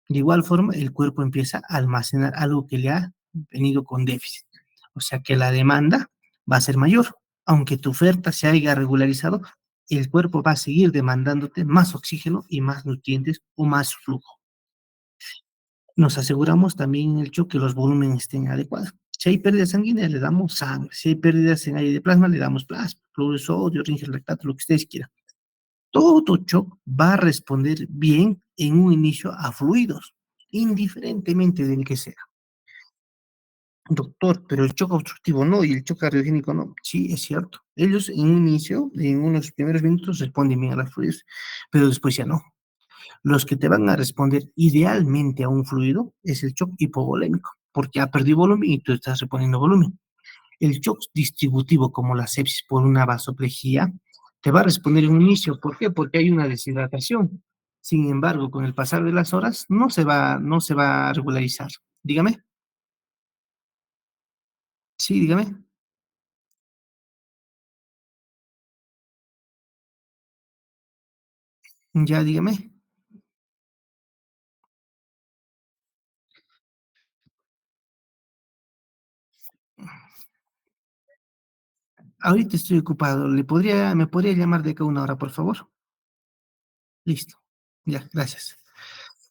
De igual forma, el cuerpo empieza a almacenar algo que le ha venido con déficit. O sea que la demanda va a ser mayor. aunque tu oferta se haya regularizado, el cuerpo va a seguir demandándote más oxígeno y más nutrientes o más flujo. Nos aseguramos también en el shock que los volúmenes estén adecuados. Si hay pérdidas sanguíneas, le damos sangre. Si hay pérdidas en aire de plasma, le damos plasma, fluoruro de sodio, ringe lactato, lo que ustedes quieran. Todo shock va a responder bien en un inicio a fluidos, indiferentemente del que sea. Doctor, pero el shock obstructivo no y el shock cardiogénico no. Sí, es cierto. Ellos en un inicio, en unos primeros minutos, responden bien a las fluidos, pero después ya no. Los que te van a responder idealmente a un fluido es el shock hipovolémico, porque ha perdido volumen y tú estás reponiendo volumen. El shock distributivo, como la sepsis por una vasoplejía, te va a responder en un inicio. ¿Por qué? Porque hay una deshidratación. Sin embargo, con el pasar de las horas, no se va a regularizar. Dígame. Sí, dígame. Ya, dígame. Ahorita estoy ocupado. ¿Me podría llamar de acá a una hora, por favor? Listo. Ya, gracias.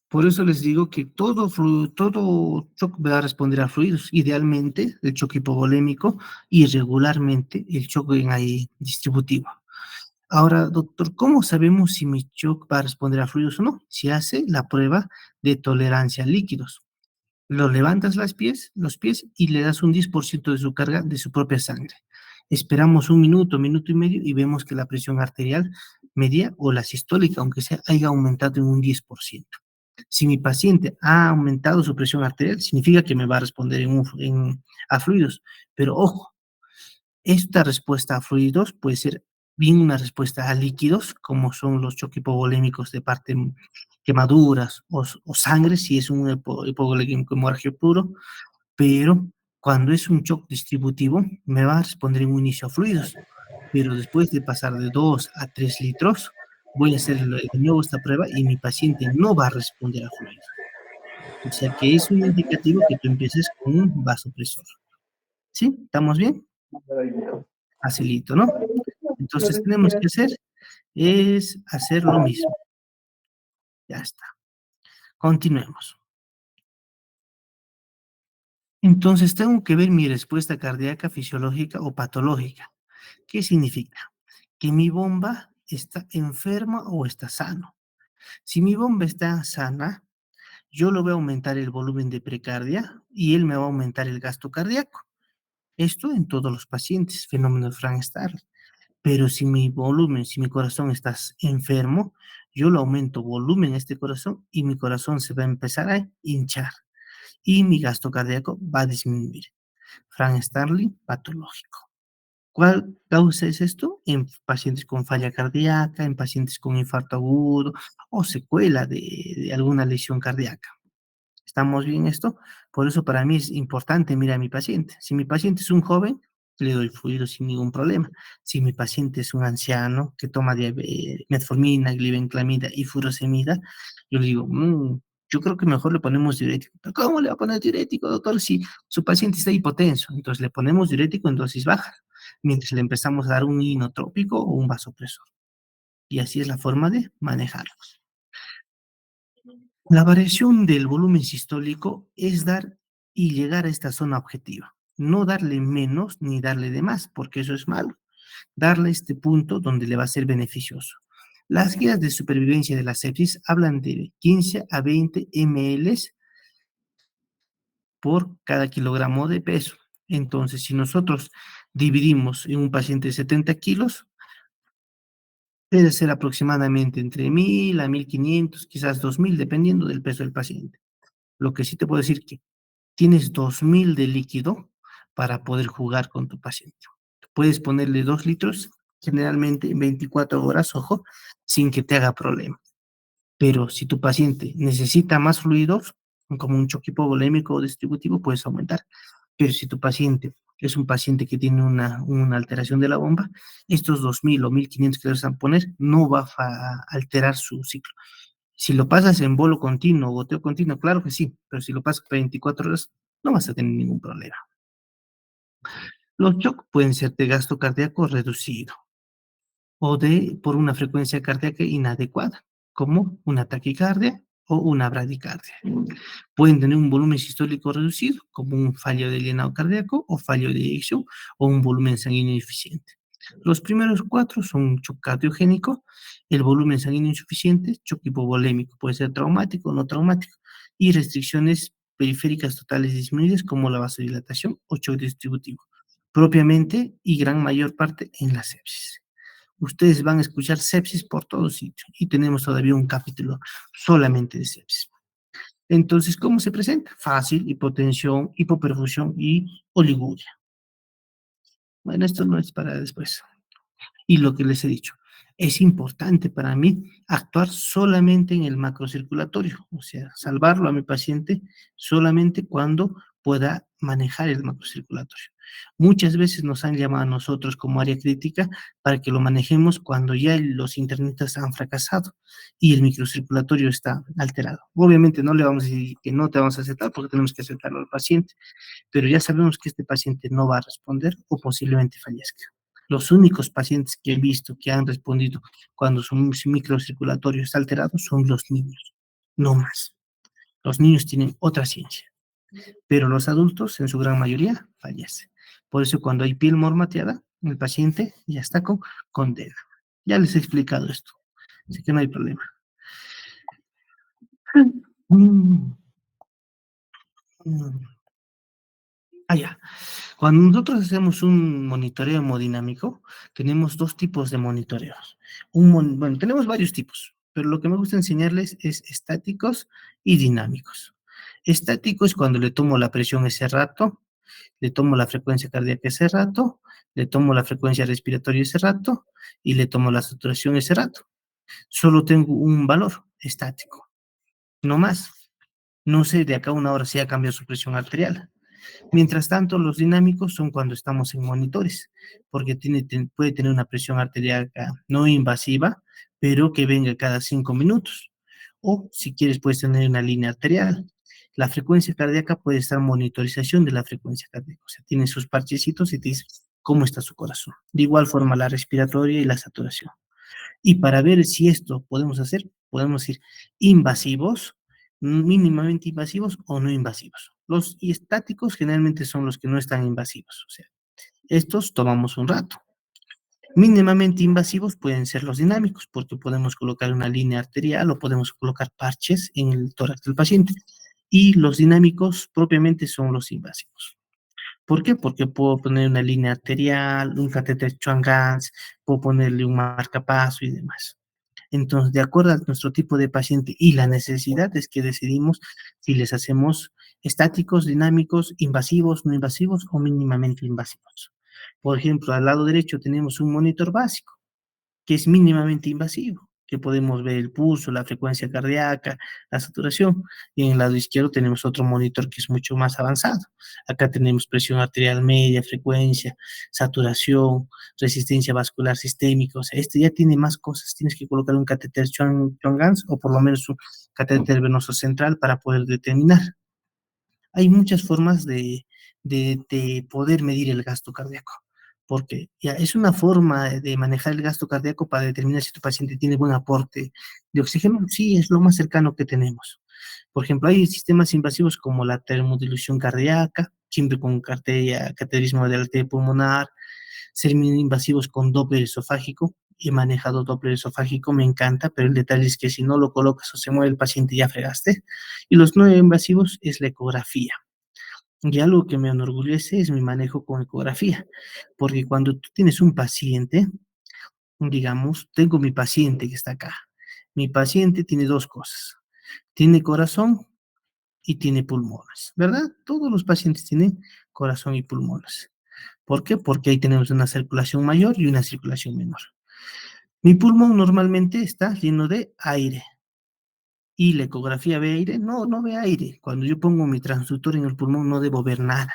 Por eso les digo que todo shock va a responder a fluidos. Idealmente, el shock hipovolémico y regularmente el shock en ahí distributivo. Ahora, doctor, ¿cómo sabemos si mi shock va a responder a fluidos o no? Se hace la prueba de tolerancia a líquidos. Lo levantas los pies y le das un 10% de su carga de su propia sangre. Esperamos un minuto, minuto y medio y vemos que la presión arterial media o la sistólica, aunque sea, haya aumentado en un 10%. Si mi paciente ha aumentado su presión arterial, significa que me va a responder a fluidos. Pero ojo, esta respuesta a fluidos puede ser bien una respuesta a líquidos, como son los choques hipovolémicos de parte quemaduras o sangre, si es un hipovolémico hemorragia puro, pero cuando es un shock distributivo, me va a responder en un inicio a fluidos, pero después de pasar de 2 a 3 litros, voy a hacer de nuevo esta prueba y mi paciente no va a responder a fluidos. O sea que es un indicativo que tú empieces con un vasopresor. ¿Sí? ¿Estamos bien? Facilito, ¿no? Entonces tenemos que hacer es hacer lo mismo. Ya está. Continuemos. Entonces tengo que ver mi respuesta cardíaca fisiológica o patológica. ¿Qué significa? Que mi bomba está enferma o está sano. Si mi bomba está sana, yo le voy a aumentar el volumen de precardia y él me va a aumentar el gasto cardíaco. Esto en todos los pacientes, fenómeno de Frank-Starling. Pero si mi corazón está enfermo, yo le aumento volumen a este corazón y mi corazón se va a empezar a hinchar y mi gasto cardíaco va a disminuir. Frank Starling patológico. ¿Cuál causa es esto? En pacientes con falla cardíaca, en pacientes con infarto agudo o secuela de alguna lesión cardíaca. ¿Estamos bien esto? Por eso para mí es importante mirar a mi paciente. Si mi paciente es un joven, le doy fluido sin ningún problema. Si mi paciente es un anciano que toma metformina, glibenclamida y furosemida, yo le digo, yo creo que mejor le ponemos diurético. ¿Pero cómo le va a poner diurético, doctor, si su paciente está hipotenso? Entonces le ponemos diurético en dosis baja, mientras le empezamos a dar un inotrópico o un vasopresor. Y así es la forma de manejarlo. La variación del volumen sistólico es dar y llegar a esta zona objetiva. No darle menos ni darle de más, porque eso es malo. Darle este punto donde le va a ser beneficioso. Las guías de supervivencia de la sepsis hablan de 15 a 20 ml por cada kilogramo de peso. Entonces, si nosotros dividimos en un paciente de 70 kilos, debe ser aproximadamente entre 1000 a 1500, quizás 2000, dependiendo del peso del paciente. Lo que sí te puedo decir que tienes 2000 de líquido para poder jugar con tu paciente. Puedes ponerle 2 litros, generalmente en 24 horas, ojo, sin que te haga problema. Pero si tu paciente necesita más fluidos, como un choque hipovolémico o distributivo, puedes aumentar. Pero si tu paciente es un paciente que tiene una alteración de la bomba, estos 2000 o 1500 que le vas a poner no va a alterar su ciclo. Si lo pasas en bolo continuo, goteo continuo, claro que sí, pero si lo pasas 24 horas, no vas a tener ningún problema. Los shock pueden ser de gasto cardíaco reducido o por una frecuencia cardíaca inadecuada, como una taquicardia o una bradicardia. Pueden tener un volumen sistólico reducido, como un fallo de llenado cardíaco o fallo de eyección o un volumen sanguíneo insuficiente. Los primeros cuatro son shock cardiogénico, el volumen sanguíneo insuficiente, shock hipovolémico, puede ser traumático o no traumático, y restricciones periféricas totales disminuidas como la vasodilatación o shock distributivo, propiamente y gran mayor parte en la sepsis. Ustedes van a escuchar sepsis por todo sitio y tenemos todavía un capítulo solamente de sepsis. Entonces, ¿cómo se presenta? Fácil, hipotensión, hipoperfusión y oliguria. Bueno, esto no es para después. Y lo que les he dicho, es importante para mí actuar solamente en el macrocirculatorio, o sea, salvarlo a mi paciente solamente cuando pueda manejar el macrocirculatorio. Muchas veces nos han llamado a nosotros como área crítica para que lo manejemos cuando ya los internistas han fracasado y el microcirculatorio está alterado. Obviamente no le vamos a decir que no te vamos a aceptar porque tenemos que aceptarlo al paciente, pero ya sabemos que este paciente no va a responder o posiblemente fallezca. Los únicos pacientes que he visto que han respondido cuando su microcirculatorio está alterado son los niños, no más. Los niños tienen otra ciencia, pero los adultos en su gran mayoría fallecen. Por eso cuando hay piel mormateada, el paciente ya está con condena. Ya les he explicado esto, así que no hay problema. Mm, mm. Ah, ya. Cuando nosotros hacemos un monitoreo hemodinámico, tenemos dos tipos de monitoreos. Bueno, tenemos varios tipos, pero lo que me gusta enseñarles es estáticos y dinámicos. Estático es cuando le tomo la presión ese rato, le tomo la frecuencia cardíaca ese rato, le tomo la frecuencia respiratoria ese rato y le tomo la saturación ese rato. Solo tengo un valor estático, no más. No sé de acá a una hora si ha cambiado su presión arterial. Mientras tanto, los dinámicos son cuando estamos en monitores, porque puede tener una presión arterial no invasiva, pero que venga cada 5 minutos. O si quieres, puedes tener una línea arterial. La frecuencia cardíaca puede estar monitorización de la frecuencia cardíaca, o sea, tiene sus parchecitos y te dice cómo está su corazón. De igual forma, la respiratoria y la saturación. Y para ver si esto podemos hacer, podemos ir invasivos, mínimamente invasivos o no invasivos. Los estáticos generalmente son los que no están invasivos, o sea, estos tomamos un rato. Mínimamente invasivos pueden ser los dinámicos, porque podemos colocar una línea arterial o podemos colocar parches en el tórax del paciente. Y los dinámicos propiamente son los invasivos. ¿Por qué? Porque puedo poner una línea arterial, un catéter Schwann-Ganz, puedo ponerle un marcapaso y demás. Entonces, de acuerdo a nuestro tipo de paciente y la necesidad es que decidimos si les hacemos estáticos, dinámicos, invasivos, no invasivos o mínimamente invasivos. Por ejemplo, al lado derecho tenemos un monitor básico que es mínimamente invasivo, que podemos ver el pulso, la frecuencia cardíaca, la saturación, y en el lado izquierdo tenemos otro monitor que es mucho más avanzado. Acá tenemos presión arterial media, frecuencia, saturación, resistencia vascular sistémica, o sea, este ya tiene más cosas, tienes que colocar un catéter Schwann-Ganz o por lo menos un catéter venoso central para poder determinar. Hay muchas formas de poder medir el gasto cardíaco, porque ya es una forma de manejar el gasto cardíaco para determinar si tu paciente tiene buen aporte de oxígeno. Sí, es lo más cercano que tenemos. Por ejemplo, hay sistemas invasivos como la termodilución cardíaca, siempre con cateterismo de la arteria pulmonar, semi-invasivos con Doppler esofágico. He manejado Doppler esofágico, me encanta, pero el detalle es que si no lo colocas o se mueve el paciente, ya fregaste. Y los no invasivos es la ecografía. Y algo que me enorgullece es mi manejo con ecografía, porque cuando tú tienes un paciente, digamos, tengo mi paciente que está acá. Mi paciente tiene dos cosas, tiene corazón y tiene pulmones, ¿verdad? Todos los pacientes tienen corazón y pulmones. ¿Por qué? Porque ahí tenemos una circulación mayor y una circulación menor. Mi pulmón normalmente está lleno de aire y la ecografía ve aire, no, no ve aire. Cuando yo pongo mi transductor en el pulmón no debo ver nada.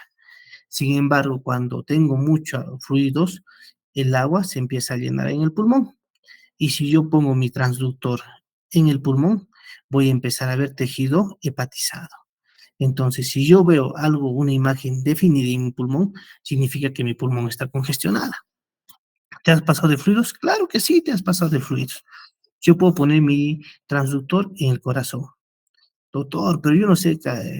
Sin embargo, cuando tengo muchos fluidos, el agua se empieza a llenar en el pulmón. Y si yo pongo mi transductor en el pulmón, voy a empezar a ver tejido hepatizado. Entonces, si yo veo algo, una imagen definida en mi pulmón, significa que mi pulmón está congestionada. ¿Te has pasado de fluidos? Claro que sí, te has pasado de fluidos. Yo puedo poner mi transductor en el corazón. Doctor, pero yo no sé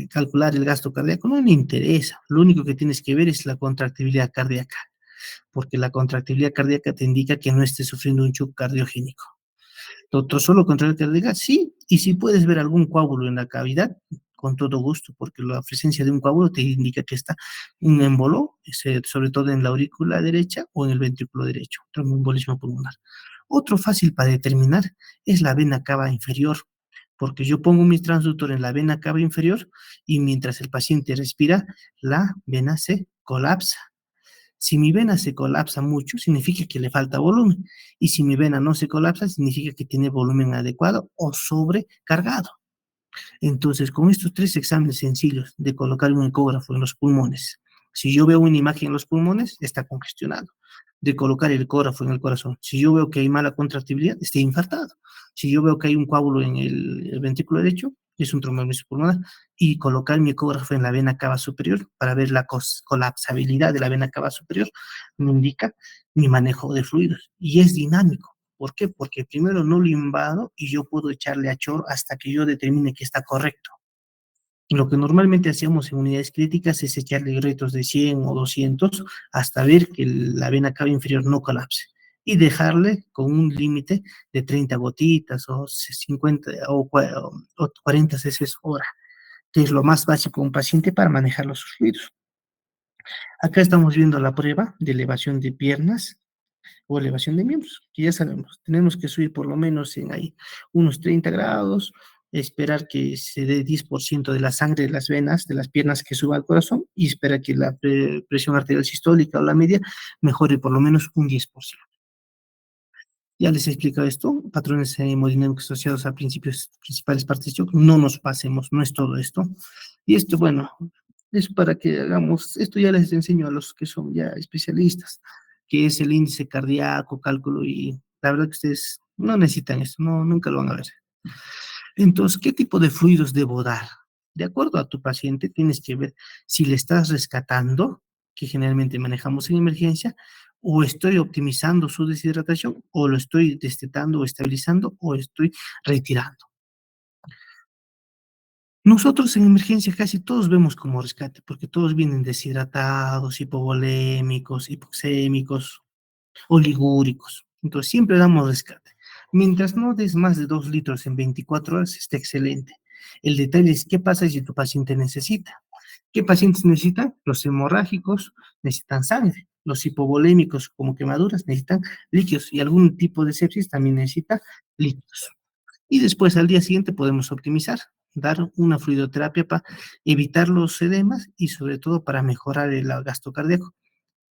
calcular el gasto cardíaco. No me interesa. Lo único que tienes que ver es la contractibilidad cardíaca, porque la contractibilidad cardíaca te indica que no estés sufriendo un shock cardiogénico. Doctor, ¿solo control cardíaco? Sí, y si puedes ver algún coágulo en la cavidad, con todo gusto, porque la presencia de un coágulo te indica que está un embolo, sobre todo en la aurícula derecha o en el ventrículo derecho, tromboembolismo pulmonar. Otro fácil para determinar es la vena cava inferior, porque yo pongo mi transductor en la vena cava inferior y mientras el paciente respira, la vena se colapsa. Si mi vena se colapsa mucho, significa que le falta volumen. Y si mi vena no se colapsa, significa que tiene volumen adecuado o sobrecargado. Entonces, con estos tres exámenes sencillos de colocar un ecógrafo en los pulmones, si yo veo una imagen en los pulmones, está congestionado. De colocar el ecógrafo en el corazón, si yo veo que hay mala contractibilidad, está infartado. Si yo veo que hay un coágulo en el ventrículo derecho, es un tromboembolismo pulmonar. Y colocar mi ecógrafo en la vena cava superior para ver la colapsabilidad de la vena cava superior, me indica mi manejo de fluidos. Y es dinámico. ¿Por qué? Porque primero no lo invado y yo puedo echarle a chorro hasta que yo determine que está correcto. Y lo que normalmente hacemos en unidades críticas es echarle retos de 100 o 200 hasta ver que la vena cava inferior no colapse y dejarle con un límite de 30 gotitas o 50 o 40 cc hora, que es lo más básico de un paciente para manejar los fluidos. Acá estamos viendo la prueba de elevación de piernas o elevación de miembros, que ya sabemos, tenemos que subir por lo menos en ahí unos 30 grados, esperar que se dé 10% de la sangre de las venas, de las piernas que suba al corazón y esperar que la presión arterial sistólica o la media mejore por lo menos un 10%. Ya les he explicado esto, patrones hemodinámicos asociados a principios principales partes de shock, no nos pasemos, no es todo esto. Y esto, bueno, es para que hagamos, esto ya les enseño a los que son ya especialistas, que es el índice cardíaco, cálculo, y la verdad que ustedes no necesitan eso, no, nunca lo van a ver. Entonces, ¿qué tipo de fluidos debo dar? De acuerdo a tu paciente, tienes que ver si le estás rescatando, que generalmente manejamos en emergencia, o estoy optimizando su deshidratación, o lo estoy destetando o estabilizando, o estoy retirando. Nosotros en emergencia casi todos vemos como rescate, porque todos vienen deshidratados, hipovolémicos, hipoxémicos, oligúricos. Entonces, siempre damos rescate. Mientras no des más de 2 litros en 24 horas, está excelente. El detalle es qué pasa si tu paciente necesita. ¿Qué pacientes necesitan? Los hemorrágicos necesitan sangre. Los hipovolémicos, como quemaduras, necesitan líquidos. Y algún tipo de sepsis también necesita líquidos. Y después, al día siguiente, podemos optimizar, dar una fluidoterapia para evitar los edemas y sobre todo para mejorar el gasto cardíaco.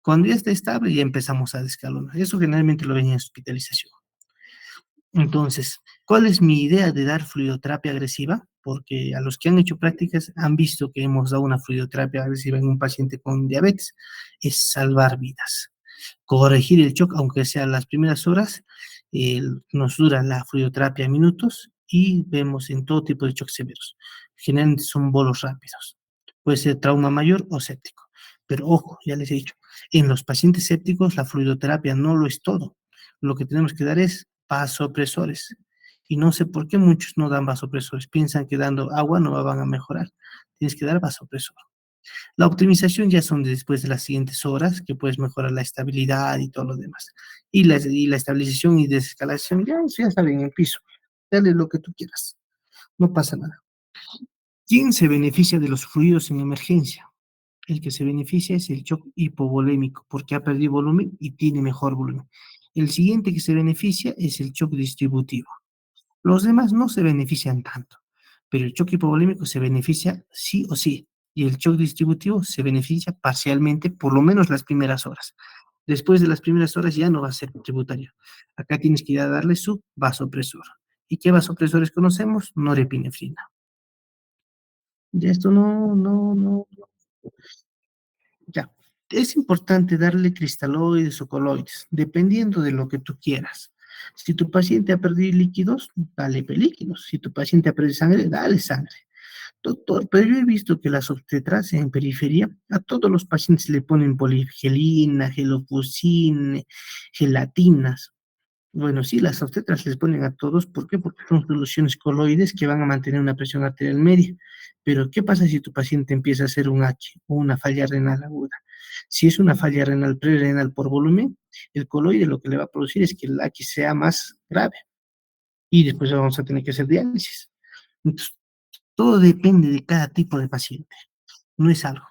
Cuando ya está estable, ya empezamos a descalonar. Eso generalmente lo ven en hospitalización. Entonces, ¿cuál es mi idea de dar fluidoterapia agresiva? Porque a los que han hecho prácticas han visto que hemos dado una fluidoterapia agresiva en un paciente con diabetes. Es salvar vidas. Corregir el shock, aunque sea las primeras horas, nos dura la fluidoterapia minutos y vemos en todo tipo de shocks severos. Generalmente son bolos rápidos. Puede ser trauma mayor o séptico. Pero ojo, ya les he dicho, en los pacientes sépticos la fluidoterapia no lo es todo. Lo que tenemos que dar es vasopresores. Y no sé por qué muchos no dan vasopresores. Piensan que dando agua no van a mejorar. Tienes que dar vasopresor. La optimización ya son después de las siguientes horas, que puedes mejorar la estabilidad y todo lo demás. Y la estabilización y desescalación, ya saben, en el piso. Dale lo que tú quieras. No pasa nada. ¿Quién se beneficia de los fluidos en emergencia? El que se beneficia es el shock hipovolémico, porque ha perdido volumen y tiene mejor volumen. El siguiente que se beneficia es el shock distributivo. Los demás no se benefician tanto, pero el shock hipovolémico se beneficia sí o sí, y el shock distributivo se beneficia parcialmente, por lo menos las primeras horas. Después de las primeras horas ya no va a ser tributario. Acá tienes que ir a darle su vasopresor. ¿Y qué vasopresores conocemos? Norepinefrina. Ya esto no, ya. Es importante darle cristaloides o coloides, dependiendo de lo que tú quieras. Si tu paciente ha perdido líquidos, dale líquidos. Si tu paciente ha perdido sangre, dale sangre. Doctor, pero yo he visto que las obstetras en periferia, a todos los pacientes le ponen poligelina, gelofuscine, gelatinas. Bueno, sí, las obstetras les ponen a todos, ¿por qué? Porque son soluciones coloides que van a mantener una presión arterial media. Pero, ¿qué pasa si tu paciente empieza a hacer un H o una falla renal aguda? Si es una falla renal prerenal por volumen, el coloide lo que le va a producir es que el H sea más grave y después vamos a tener que hacer diálisis. Entonces, todo depende de cada tipo de paciente, no es algo.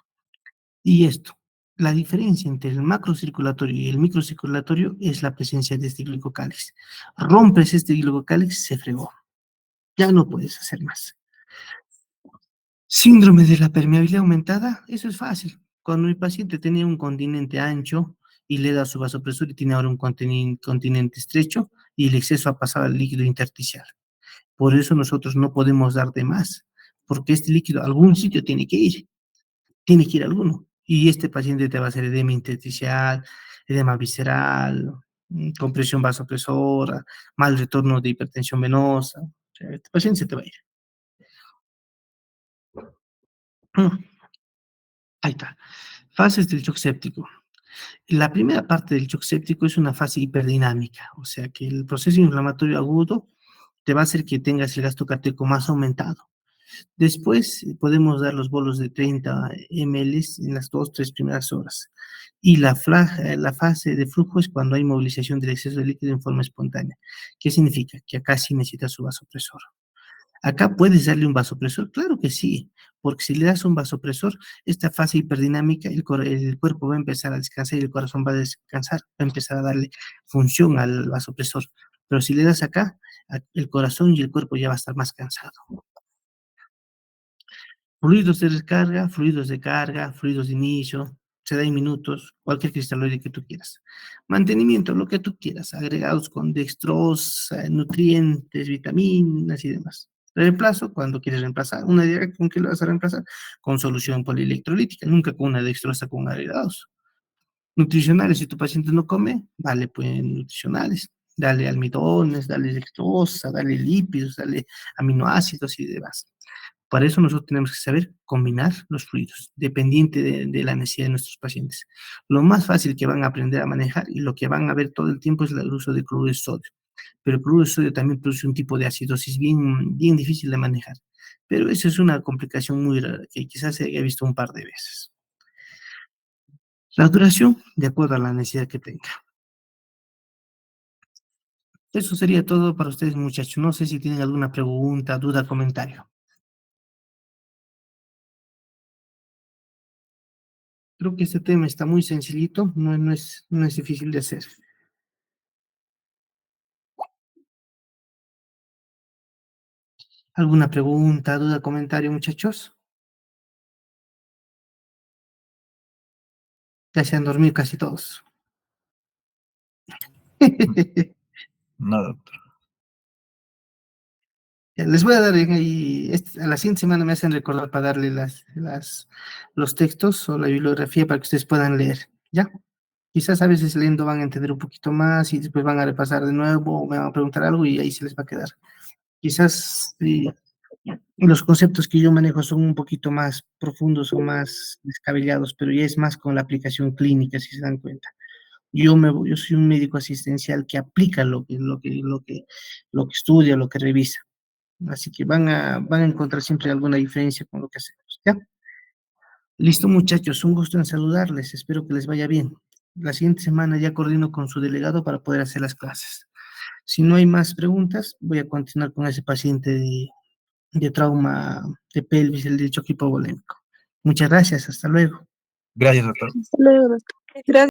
Y esto, la diferencia entre el macrocirculatorio y el microcirculatorio es la presencia de este glicocálix. Rompes este glicocálix, se fregó. Ya no puedes hacer más. Síndrome de la permeabilidad aumentada, eso es fácil. Cuando mi paciente tenía un continente ancho y le da su vasopresor y tiene ahora un continente estrecho y el exceso ha pasado al líquido intersticial. Por eso nosotros no podemos dar de más, porque este líquido a algún sitio tiene que ir a alguno. Y este paciente te va a hacer edema intersticial, edema visceral, compresión vasopresora, mal retorno de hipertensión venosa. O sea, este paciente se te va a ir. Ahí está. Fases del shock séptico. La primera parte del shock séptico es una fase hiperdinamica, o sea que el proceso inflamatorio agudo te va a hacer que tengas el gasto cardíaco más aumentado. Después podemos dar los bolos de 30 ml en las 2, 3 primeras horas. Y la fase de flujo es cuando hay movilización del exceso de líquido en forma espontánea. ¿Qué significa? Que acá sí necesitas su vasopresor. Acá puedes darle un vasopresor, claro que sí, porque si le das un vasopresor, esta fase hiperdinámica, el cuerpo va a empezar a descansar y el corazón va a descansar, va a empezar a darle función al vasopresor. Pero si le das acá, el corazón y el cuerpo ya va a estar más cansado. Fluidos de descarga, fluidos de carga, fluidos de inicio, se da en minutos, cualquier cristaloide que tú quieras. Mantenimiento, lo que tú quieras, agregados con dextrosa, nutrientes, vitaminas y demás. Reemplazo, cuando quieres reemplazar una dieta, ¿con qué lo vas a reemplazar? Con solución polielectrolítica, nunca con una dextrosa con agregados. Nutricionales, si tu paciente no come, dale pues nutricionales, dale almidones, dale dextrosa, dale lípidos, dale aminoácidos y demás. Para eso nosotros tenemos que saber combinar los fluidos, dependiente de la necesidad de nuestros pacientes. Lo más fácil que van a aprender a manejar y lo que van a ver todo el tiempo es el uso de cloruro de sodio. Pero el cloruro de sodio también produce un tipo de acidosis bien difícil de manejar. Pero eso es una complicación muy rara que quizás se haya visto un par de veces. La duración, de acuerdo a la necesidad que tenga. Eso sería todo para ustedes, muchachos. No sé si tienen alguna pregunta, duda, comentario. Creo que este tema está muy sencillito, no es difícil de hacer. ¿Alguna pregunta, duda, comentario, muchachos? Ya se han dormido casi todos. No, doctor. Les voy a dar ahí, a la siguiente semana me hacen recordar para darle los textos o la bibliografía para que ustedes puedan leer, ¿ya? Quizás a veces leyendo van a entender un poquito más y después van a repasar de nuevo o me van a preguntar algo y ahí se les va a quedar. Quizás los conceptos que yo manejo son un poquito más profundos o más descabellados, pero ya es más con la aplicación clínica, si se dan cuenta. Yo soy un médico asistencial que aplica lo que estudia, lo que revisa. Así que van a encontrar siempre alguna diferencia con lo que hacemos, ¿ya? Listo, muchachos, un gusto en saludarles, espero que les vaya bien. La siguiente semana ya coordino con su delegado para poder hacer las clases. Si no hay más preguntas, voy a continuar con ese paciente de trauma de pelvis, el de choque hipovolémico. Muchas gracias, hasta luego. Gracias, doctor. Hasta luego, doctor. Gracias.